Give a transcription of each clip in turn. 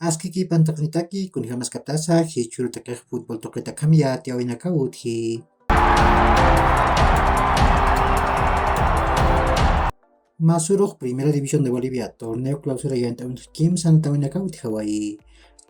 Askiki pantaknitaki kunihamas kaptasa hichuru takej fútbol toqueta kamia tiawina kautji. Masuruk Primera División de Bolivia, torneo clausura yanta un Kim Santawina Kauti Hawaii.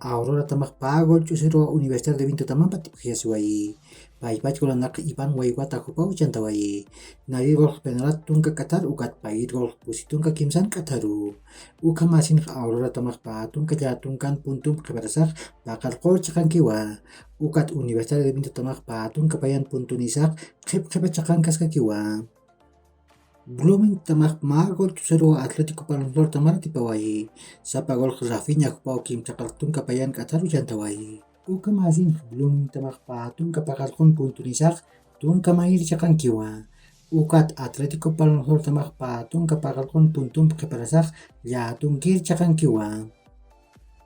Aurora tamak pagol chusiro Universidad de Vinto Tamampa Tipjiasuai. Paipach golanak Ipan Waiwata Hupau Chantawai. Nadir gol penalat tungka Qatar ukat pait gol pusitungka Kimsan Qataru. Uka masin Aurora tamak patungka jatungkan puntum keberasak bakal kor cakan kiwa. Ukat Universidad de Vinto tamak patung kepayan puntunisak kebacakan kas kiwa. Blooming tamak magol tusero Atletico Palmaflor tamar tipawai. Sapa gol Rafinha kupau kim cakaltung kapayan kataru jantawai. Uka mazin Blooming tamak patung kapakalkon puntunisak tung kamair cakan kiwa. Ukat Atletico Palmaflor tamak patung kapakalkon puntum keparasak yatung kir cakan kiwa.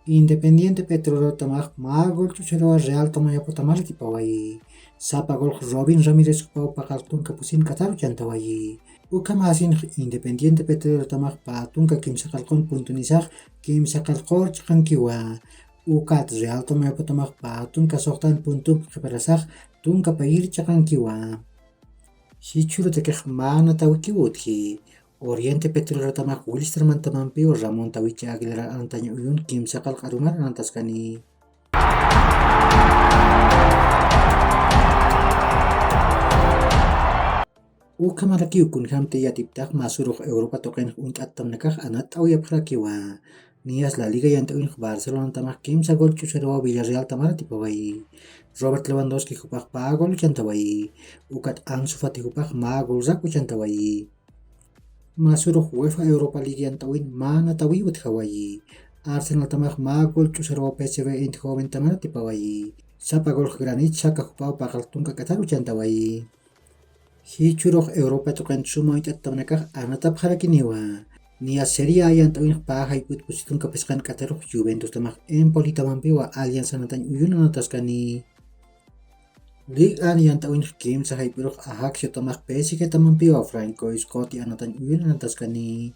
Independiente Petrolero tamak magol tusero Real Tomayapo tamar tipawai. Sapa gol Robin Ramirez kupau pakaltung kapusin kataru jantawai. Uka masin Independiente Petrolero tamak patung ka kim sakalkon puntunisak kim sakalkor cakan kiwa. Ukat Real Tomayapo tamak patung ka soktan puntum keparasak tung kapayir cakan kiwa. Hichuru tekeh mana tawi kiwutki. Oriente Petrolero tamak Wilstermann tamampio Ramon Tawichi Aguilera antanya uyun kim sakal karumar nantaskani. Uka maraki ukun hamte yatiptak masuruk Europa token unt atam nakah anat au yaprakiwa. Nias La Liga yanta uin Barcelona tamak kim sagol chusero Villarreal tamara tipawai. Robert Lewandowski hupak pagol chantawai. Ukat Ansu Fati hupak magol zaku chantawai. Masuruk UEFA Europa League yanta uin mana tawi ut Hawaii. Arsenal tamak magol chusero PSV Eindhoven tamara tipawai. Sapa gol Granit Xhaka hupau pakal tungka kataru chantawai. Hichurok Europa tokan sumo itat tamanakah anatap harakiniwa. Nia Serie A yang tawin pahay put pusitun kapeskan kataruk Juventus tamak Empoli tamampiwa Alianza natan uyun nataskani. Ligue 1 yang tawin game sa hyperok Ajax tamak PSG tamampiwa Franco Scotti anatan uyun nataskani.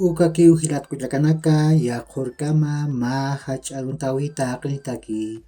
Uka kiu hilat kujakanaka ya kurkama ma hach alun tawi takni taki.